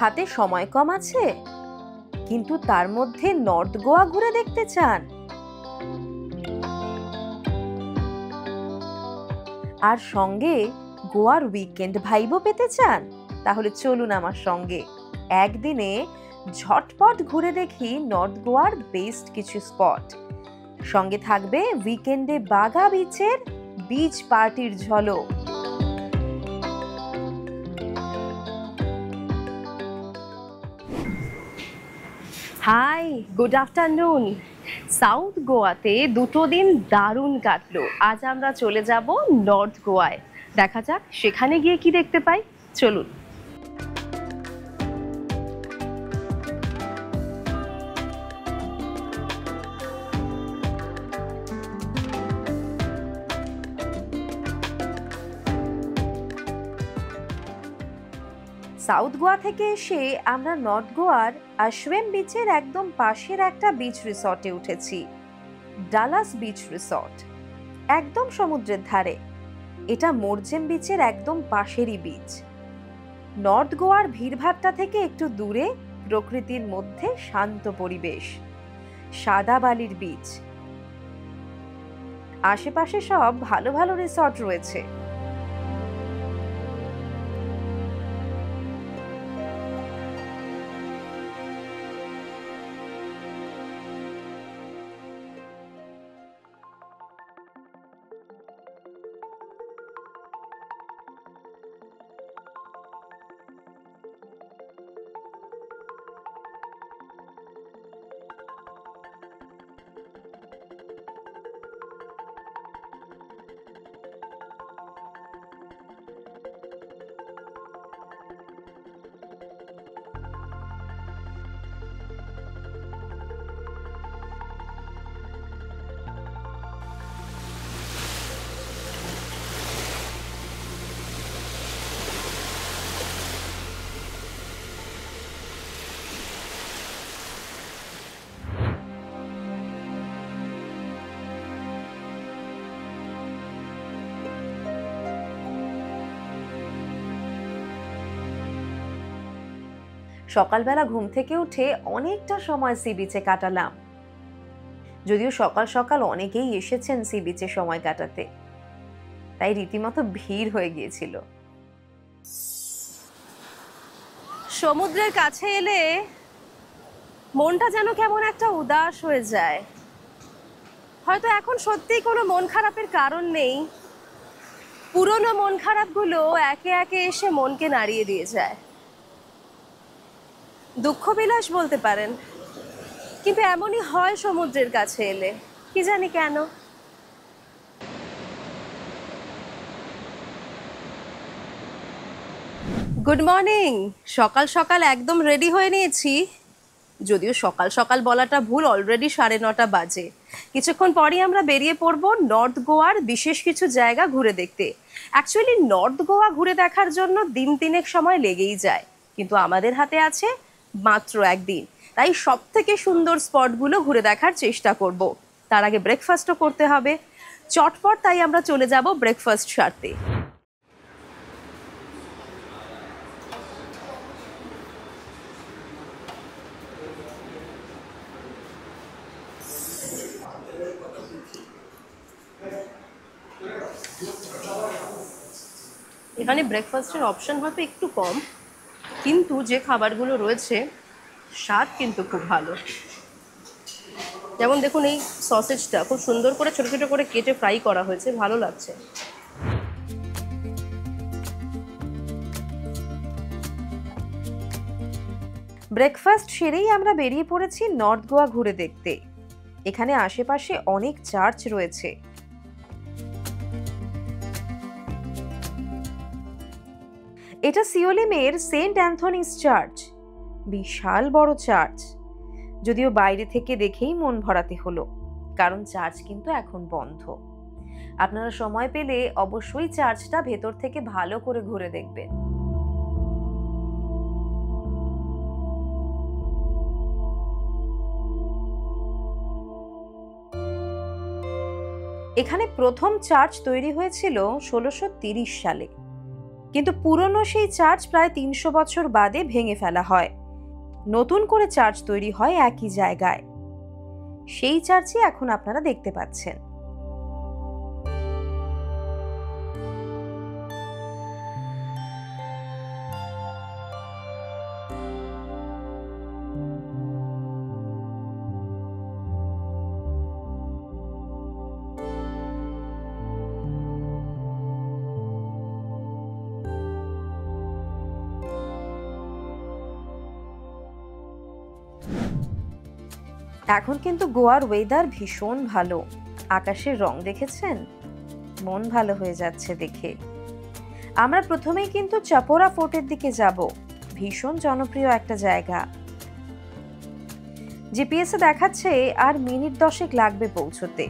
হাতে সময় কম আছে, কিন্তু তার মধ্যে নর্থ গোয়া ঘুরে দেখতে চান, আর সঙ্গে গোয়ার উইকেন্ড ভাইবও পেতে চান, তাহলে চলুন আমার সঙ্গে একদিনে ঝটপট ঘুরে দেখি নর্থ গোয়ার বেস্ট কিছু স্পট। সঙ্গে থাকবে উইকেন্ডে বাগা বিচের বিচ পার্টির ঝলক। High, good afternoon. সাউথ গোয়াতে দুটো দিন দারুণ কাটলো। আজ আমরা চলে যাব নর্থ গোয়ায়। দেখা যাক সেখানে গিয়ে কি দেখতে পাই। চলুন। সাউথ গোয়া থেকে এসে আমরা নর্থ গোয়ার আশওয়েম বিচের একদম পাশের একটা বিচ রিসর্টে উঠেছি, ডালাস বিচ রিসর্ট, একদম সমুদ্রের ধারে। এটা মোরজেম বিচের একদম পাশেরই বিচ। নর্থ গোয়ার ভিড়ভাট্টা থেকে একটু দূরে প্রকৃতির মধ্যে শান্ত পরিবেশ, সাদা বালির বিচ, আশেপাশে সব ভালো ভালো রিসর্ট রয়েছে। সকালবেলা ঘুম থেকে উঠে অনেকটা সময় সি বিচে কাটালাম। যদিও সকাল সকাল অনেকেই এসেছেন সি বিচে সময় কাটাতে, তাই রীতিমতো ভিড় হয়ে গিয়েছিল। সমুদ্রের কাছে এলে মনটা যেন কেমন একটা উদাস হয়ে যায়। হয়তো এখন সত্যিই কোনো মন খারাপের কারণ নেই, পুরনো মন খারাপগুলো একে একে এসে মনকে নাড়িয়ে দিয়ে যায়। দুঃখ বিলাস বলতে পারেন, কিন্তু এমনই হয় সমুদ্রের কাছে এলে, কি জানি কেন। Good morning. সকাল সকাল একদম রেডি হয়ে নিয়েছি, যদিও সকাল সকাল বলাটা ভুল, অলরেডি 9:30 বাজে। কিছুক্ষণ পরই আমরা বেরিয়ে পড়ব নর্থ গোয়ার বিশেষ কিছু জায়গা ঘুরে দেখতে। অ্যাকচুয়ালি নর্থ গোয়া ঘুরে দেখার জন্য দিন তিনেক সময় লেগেই যায়, কিন্তু আমাদের হাতে আছে মাত্র একদিন, তাই সব থেকে সুন্দর স্পটগুলো ঘুরে দেখার চেষ্টা করব। তার আগে ব্রেকফাস্টও করতে হবে চটপট, তাই আমরা চলে যাব ব্রেকফাস্ট সারতে। এখানে ব্রেকফাস্টের অপশন হয়তো একটু কম, কিন্তু যে খাবারগুলো রয়েছে স্বাদ কিন্তু খুব ভালো। যেমন দেখুন, এই সসেজটা খুব সুন্দর করে ছোট ছোট করে কেটে ফ্রাই করা হয়েছে, ভালো লাগছে। ব্রেকফাস্ট সেরেই আমরা বেরিয়ে পড়েছি নর্থ গোয়া ঘুরে দেখতে। এখানে আশেপাশে অনেক চার্চ রয়েছে। এটা সিওলিমের সেন্ট অ্যান্থনিস চার্চ, বিশাল বড় চার্চ। যদিও বাইরে থেকে দেখেই মন ভরাতে হলো, কারণ চার্চ কিন্তু এখন বন্ধ। আপনারা সময় পেলে অবশ্যই চার্চটা ভেতর থেকে ভালো করে ঘুরে দেখবেন। এখানে প্রথম চার্চ তৈরি হয়েছিল 1630 সালে। কিন্তু পুরনো সেই চার্চ প্রায় 300 বছর বাদে ভেঙে ফেলা হয়, নতুন করে চার্চ তৈরি হয় একই জায়গায়। সেই চার্চই এখন আপনারা দেখতে পাচ্ছেন। এখন কিন্তু গোয়ার ওয়েদার ভীষণ ভালো। আকাশের রং দেখেছেন? মন ভালো হয়ে যাচ্ছে দেখে। আমরা প্রথমেই কিন্তু চাপোরা ফোর্টের দিকে যাব। ভীষণ জনপ্রিয় একটা জায়গা। জিপিএসে দেখাচ্ছে আর মিনিট 10 লাগবে পৌঁছতে।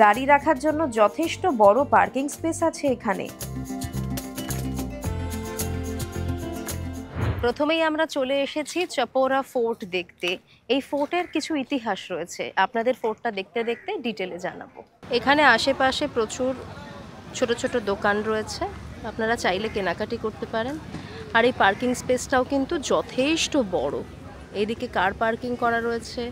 গাড়ি রাখার জন্য যথেষ্ট বড় পার্কিং স্পেস আছে এখানে। প্রথমেই আমরা চলে এসেছি চাপোরা ফোর্ট দেখতে। এই ফোর্টের কিছু ইতিহাস রয়েছে, আপনাদের ফোর্টটা দেখতে দেখতে ডিটেলে জানাবো। এখানে আশেপাশে প্রচুর ছোট ছোট দোকান রয়েছে, আপনারা চাইলে কেনাকাটি করতে পারেন। আর এই পার্কিং স্পেসটাও কিন্তু যথেষ্ট বড়। এইদিকে কার পার্কিং করা রয়েছে,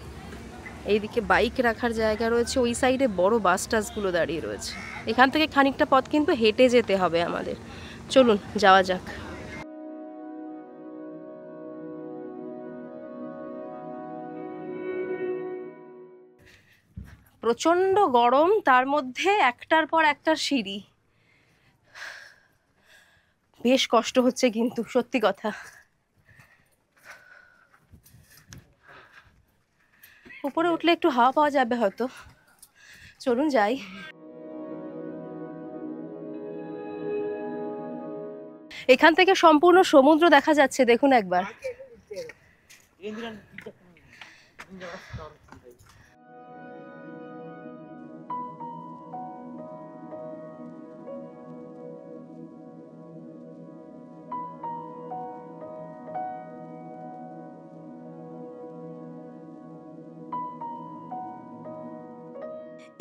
এইদিকে বাইক রাখার জায়গা রয়েছে, ওই সাইডে বড় বাস টাসগুলো দাঁড়িয়ে রয়েছে। এখান থেকে খানিকটা পথ কিন্তু হেঁটে যেতে হবে আমাদের। চলুন যাওয়া যাক। প্রচণ্ড গরম, তার মধ্যে একটার পর একটা সিঁড়ি। বেশ কষ্ট হচ্ছে কিন্তু, সত্যি কথা। উপরে উঠলে একটু হাওয়া পাওয়া যাবে হয়তো। চলুন যাই। এখান থেকে সম্পূর্ণ সমুদ্র দেখা যাচ্ছে, দেখুন একবার।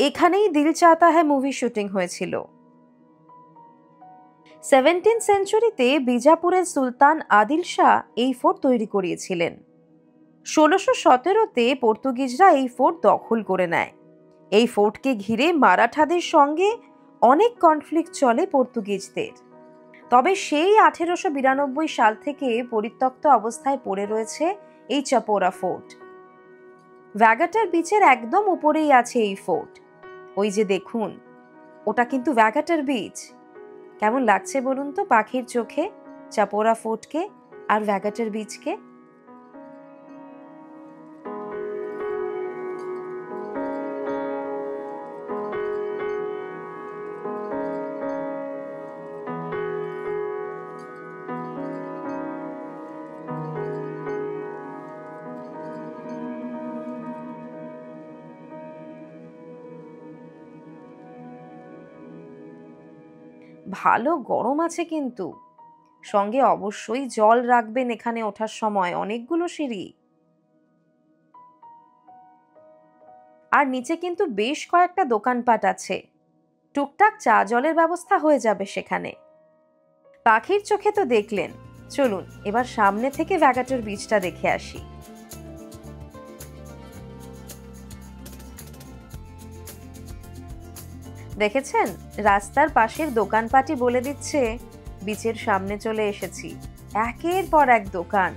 এখানেই দিল চাহতা হ্যায় মুভি শুটিং হয়েছিল। 17th সেঞ্চুরিতে বিজাপুরের সুলতান আদিল শাহ এই ফোর্ট তৈরি করিয়েছিলেন। 1617তে পর্তুগিজরা এই ফোর্ট দখল করে নেয়। এই ফোর্টকে ঘিরে মারাঠাদের সঙ্গে অনেক কনফ্লিক্ট চলে পর্তুগিজদের। তবে সেই 1892 সাল থেকে পরিত্যক্ত অবস্থায় পড়ে রয়েছে এই চাপোরা ফোর্ট। ভ্যাগাটার বিচের একদম উপরেই আছে এই ফোর্ট। ওই যে দেখুন, ওটা কিন্তু ভ্যাগাটার বিচ। কেমন লাগছে বলুন তো পাখির চোখে চাপোরা ফোর্টকে আর ভ্যাগাটার বিচকে? ভালো গরম আছে কিন্তু। সঙ্গে অবশ্যই জল রাখবেন এখানে ওঠার সময়, অনেকগুলো সিঁড়ি। আর নিচে কিন্তু বেশ কয়েকটা দোকানপাট আছে, টুকটাক চা জলের ব্যবস্থা হয়ে যাবে সেখানে। পাখির চোখে তো দেখলেন, চলুন এবার সামনে থেকে ভ্যাগাটার বিচটা দেখে আসি। দেখেছেন, রাস্তার পাশের দোকানপাটি বলে দিচ্ছে বিচের সামনে চলে এসেছি। একের পর এক দোকান।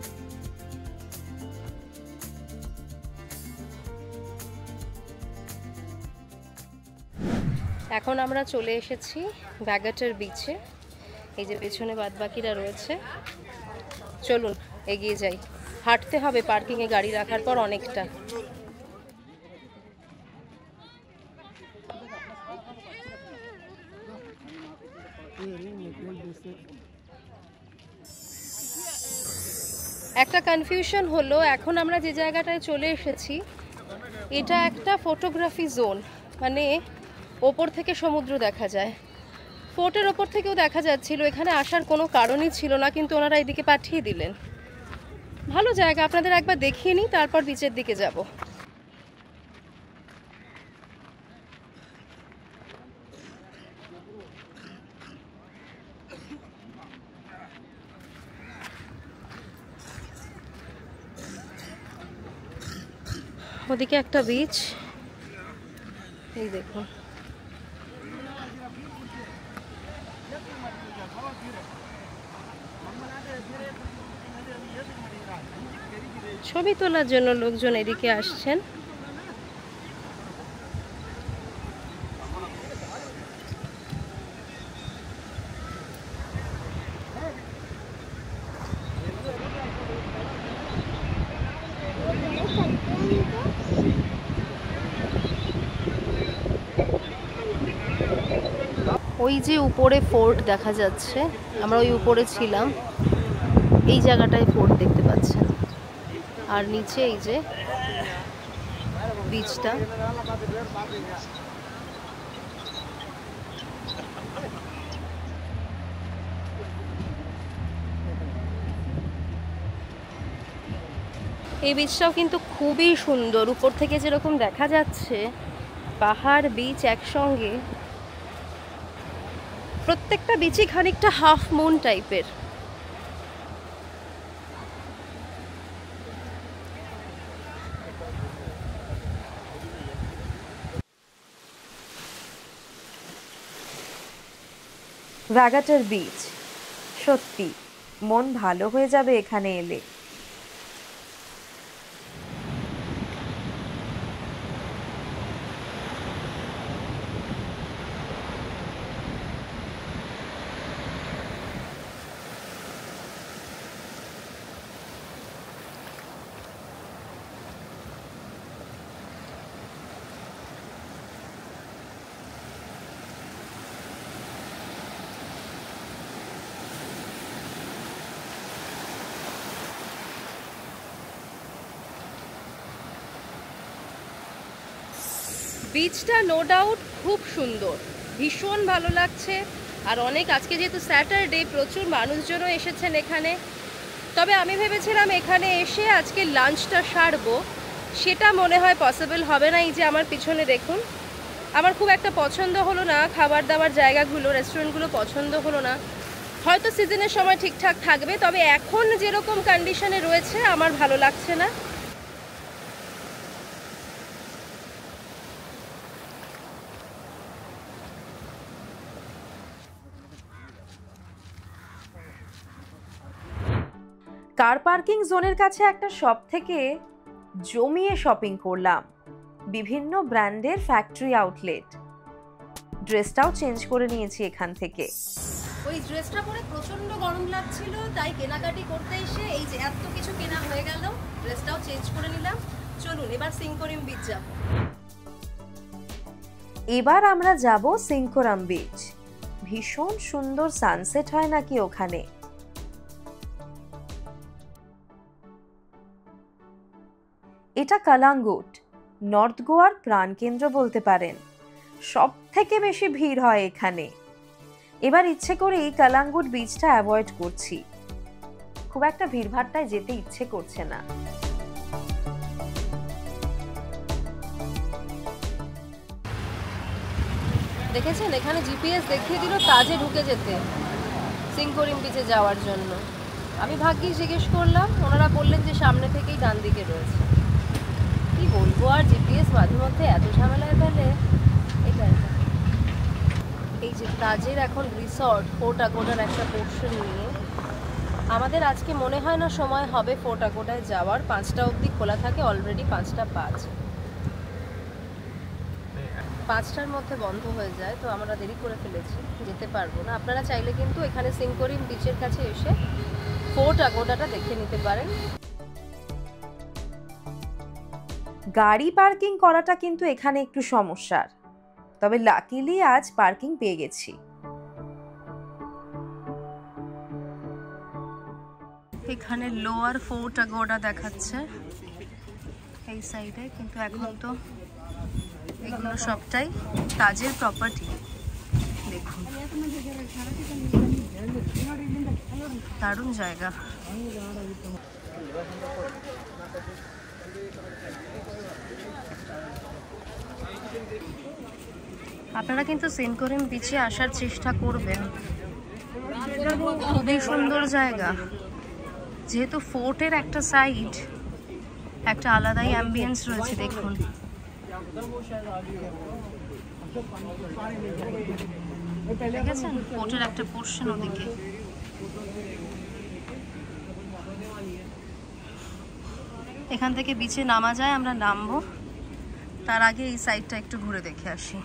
এখন আমরা চলে এসেছি ভ্যাগাটার বিচে। এই যে পেছনে বাদবাকিরা রয়েছে। চলুন এগিয়ে যাই। হাঁটতে হবে পার্কিংয়ে গাড়ি রাখার পর অনেকটা। একটা কনফিউশন হলো, এখন আমরা যে জায়গাটায় চলে এসেছি এটা একটা ফটোগ্রাফি জোন, মানে ওপর থেকে সমুদ্র দেখা যায়। ফোর্টের ওপর থেকেও দেখা যাচ্ছিল, এখানে আসার কোনো কারণই ছিল না, কিন্তু ওনারা এদিকে পাঠিয়ে দিলেন। ভালো জায়গা, আপনাদের একবার দেখিয়ে নিই, তারপর বিচের দিকে যাব। ওদিকে একটা বিচ, এই দেখুন। ছবি তোলার জন্য লোকজন এদিকে আসছেন। ওই যে উপরে ফোর্ট দেখা যাচ্ছে, আমরা ওই উপরে ছিলাম, এই জায়গাটায় ফোর্ট দেখতে পাচ্ছেন, আর নিচে এই যে বিচটা। এই বিচটাও কিন্তু খুবই সুন্দর, উপর থেকে যেরকম দেখা যাচ্ছে পাহাড় বিচ একসঙ্গে। প্রত্যেকটা বিচই খানিকটা হাফ মুন টাইপের। ওয়াগাটার বিচ, সত্যি মন ভালো হয়ে যাবে এখানে এলে। বিচটা নো ডাউট খুব সুন্দর, ভীষণ ভালো লাগছে। আর অনেক, আজকে যেহেতু স্যাটারডে, প্রচুর মানুষজনও এসেছেন এখানে। তবে আমি ভেবেছিলাম এখানে এসে আজকে লাঞ্চটা সারবো, সেটা মনে হয় পসিবল হবে না। এই যে আমার পিছনে দেখুন, আমার খুব একটা পছন্দ হলো না খাবার দাবার জায়গাগুলো, রেস্টুরেন্টগুলো পছন্দ হলো না। হয়তো সিজনের সময় ঠিকঠাক থাকবে, তবে এখন যেরকম কন্ডিশনে রয়েছে আমার ভালো লাগছে না। কার পার্কিং জোনের কাছে একটা শপ থেকে জমিয়ে শপিং করলাম, বিভিন্ন ব্র্যান্ডের ফ্যাক্টরি আউটলেট। ড্রেসটাও চেঞ্জ করে নিয়েছি এখান থেকে। ওই ড্রেসটা পরে প্রচন্ড গরম লাগছিল, তাই কেনাকাটি করতে এসে এই যে এত কিছু কেনা হয়ে গেল, ড্রেসটাও চেঞ্জ করে নিলাম। চলুন এবার সিংকরিম বিচ যাব। এবার আমরা যাব সিংকোরাম বিচ। ভীষণ সুন্দর সানসেট হয় নাকি ওখানে। এটা কালাঙ্গুট, নর্থ গোয়ার প্রাণকেন্দ্র বলতে পারেন। সব থেকে বেশি ভিড় হয় এখানে। এবার ইচ্ছে করেই কালাঙ্গুট বিচটা অ্যাভয়েড করছি, খুব একটা ভিড়ভাট্টায় যেতে ইচ্ছে করছে না। দেখেছেন এখানে জিপিএস দেখিয়ে দিল তাজে ঢুকে যেতে, সিংকরিম বিচে যাওয়ার জন্য। আমি ভাগ্যিস জিজ্ঞেস করলাম, ওনারা বললেন যে সামনে থেকেই ডান দিকে রয়েছে। কি বলবো আর, জিপিএস মাঝে মধ্যে এত ঝামেলায় ফেলে। এটা এই যে তাজের এখন রিসর্ট ফোর্ট আগোডার একটা পোর্শন নিয়ে, আমাদের আজকে মনে হয় না সময় হবে ফোর্ট আগোডায় যাওয়ার। 5টা অবধি খোলা থাকে, অলরেডি 5টা 5, 5টার মধ্যে বন্ধ হয়ে যায়, তো আমরা দেরি করে ফেলেছি, যেতে পারবো না। আপনারা চাইলে কিন্তু এখানে সিংকরিম বিচের কাছে এসে ফোর্ট আগোডাটা দেখে নিতে পারেন। গাড়ি পার্কিং করাটা কিন্তু এখানে একটু সমস্যার, তবে লাকিলি আজ পার্কিং পেয়ে গেছি। এখানে লোয়ার ফোর্ট আগোডা দেখাচ্ছে এই সাইডে, কিন্তু এখন তো এগুলো সবটাই তাজের প্রপার্টি। দেখুন দেখুন, দারুণ জায়গা। আপনারা কিন্তু সেনকোরিম বিচে আসার চেষ্টা করবেন, খুবই সুন্দর জায়গা। যেহেতু ফোর্টের একটা সাইড, একটা আলাদাই অ্যাম্বিয়েন্স রয়েছে। দেখুন, দেখেছেন ফোর্টের একটা পোর্শন ওদিকে। এখান থেকে বিচে নামা যায়, আমরা নামবো। তার আগে এই সাইডটা একটু ঘুরে দেখে আসি।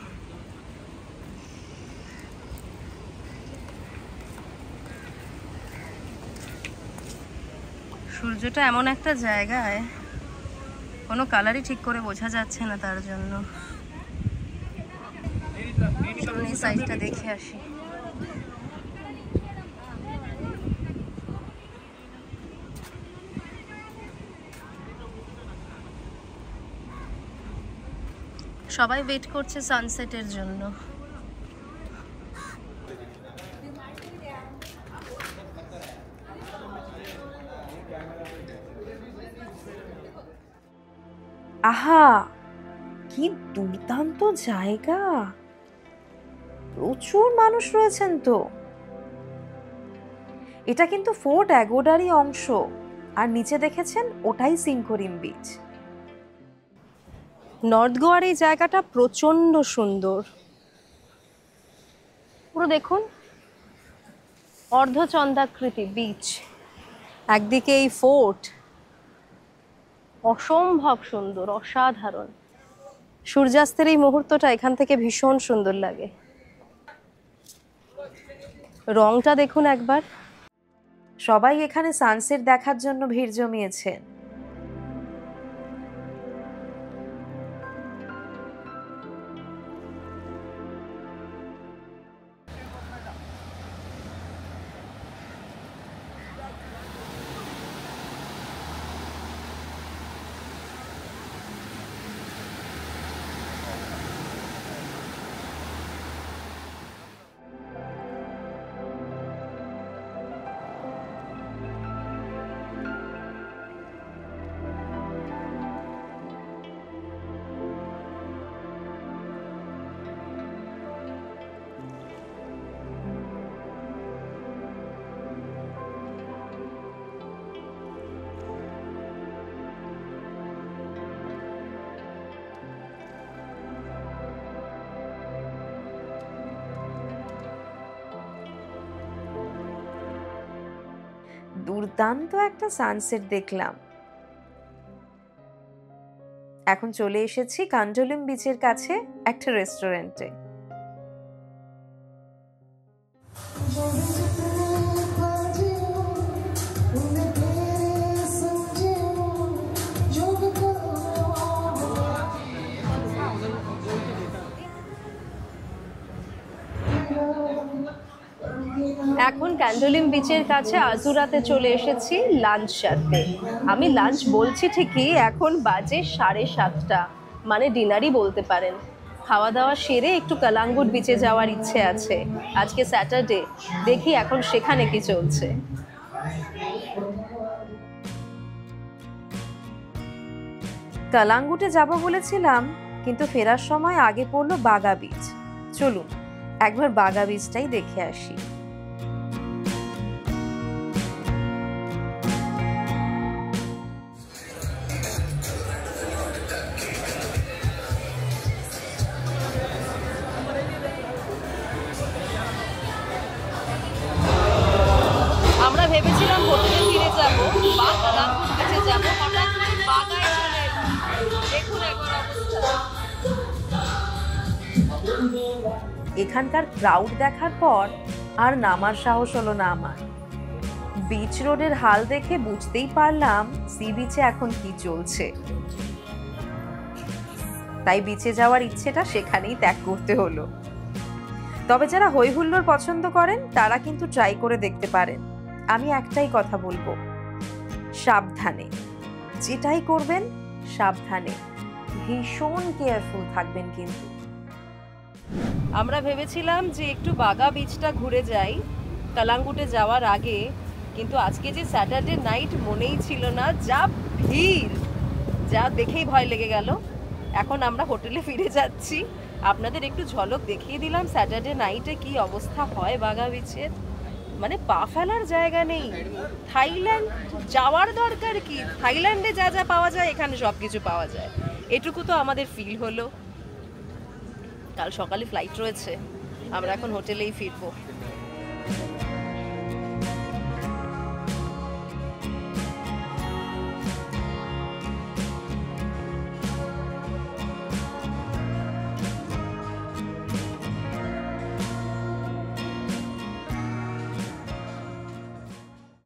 সূর্যটা এমন একটা জায়গায় কোনো কালারই ঠিক করে বোঝা যাচ্ছে না, তার জন্য চলুন এই সাইডটা দেখে আসি। সবাই ওয়েট করছে সানসেটের জন্য। আহা, কি দুর্দান্ত জায়গা! প্রচুর মানুষ রয়েছেন তো। এটা কিন্তু ফোর্ট অ্যাগোডারই অংশ, আর নিচে দেখেছেন ওটাই সেনকোরিম বিচ। নর্থ গোয়ার এই জায়গাটা প্রচণ্ড সুন্দর। পুরো দেখুন, অর্ধচন্দ্রাকৃতি বিচ, একদিকে এই ফোর্ট, অসম্ভব সুন্দর, অসাধারণ। সূর্যাস্তের এই মুহূর্তটা এখান থেকে ভীষণ সুন্দর লাগে। রংটা দেখুন একবার। সবাই এখানে সানসেট দেখার জন্য ভিড় জমিয়েছেন। দুর্দান্ত একটা সানসেট দেখলাম। এখন চলে এসেছি কান্ডোলিম বিচের কাছে একটা রেস্টুরেন্টে। এখন ক্যান্ডোলিম বিচের কাছে আজুরাতে চলে এসেছি লাঞ্চ সারতে। আমি লাঞ্চ বলছি ঠিকই, এখন বাজে 7:30, মানে ডিনারই বলতে পারেন। খাওয়া দাওয়া সেরে একটু কালাঙ্গুট বিচে যাওয়ার ইচ্ছে আছে। আজকে স্যাটারডে, দেখি এখন সেখানে কি চলছে। কালাঙ্গুটে যাব বলেছিলাম, কিন্তু ফেরার সময় আগে পড়লো বাগা বিচ। চলুন একবার বাগা বিচটাই দেখে আসি। আমরা ভেবেছিলাম হোটেলে ফিরে যাবো বা কালাঙ্গুট বিচে যাবো, হঠাৎ করে বাগায় চলে এলাম। দেখুন একবার অবস্থা। এখানকার ক্রাউড দেখার পর আর নামার সাহস হলো না আমার। বিচ রোডের হাল দেখে বুঝতেই পারলাম সি বিচে এখন কি চলছে। তাই বিচে যাওয়ার ইচ্ছেটা সেখানেই ত্যাগ করতে হলো। তবে যারা হই হুল্লোড় পছন্দ করেন তারা কিন্তু ট্রাই করে দেখতে পারেন। আমি একটাই কথা বলবো, সাবধানে, যেটাই করবেন সাবধানে, ভীষণ কেয়ারফুল থাকবেন কিন্তু। আমরা ভেবেছিলাম যে একটু বাগা বিচটা ঘুরে যাই কালাঙ্গুটে যাওয়ার আগে, কিন্তু আজকে যে স্যাটারডে নাইট মনেই ছিল না, যা ভিড়, যা দেখেই ভয় লেগে গেল। এখন আমরা হোটেলে ফিরে যাচ্ছি। আপনাদের একটু ঝলক দেখিয়ে দিলাম স্যাটারডে নাইটে কি অবস্থা হয় বাগা বিচের। মানে পা ফেলার জায়গা নেই। থাইল্যান্ড যাওয়ার দরকার কি, থাইল্যান্ডে যা যা পাওয়া যায় এখানে সব কিছু পাওয়া যায়, এটুকু তো আমাদের ফিল হলো। কাল সকালে ফ্লাইট রয়েছে, আমরা এখন হোটেলেই ফিরবো।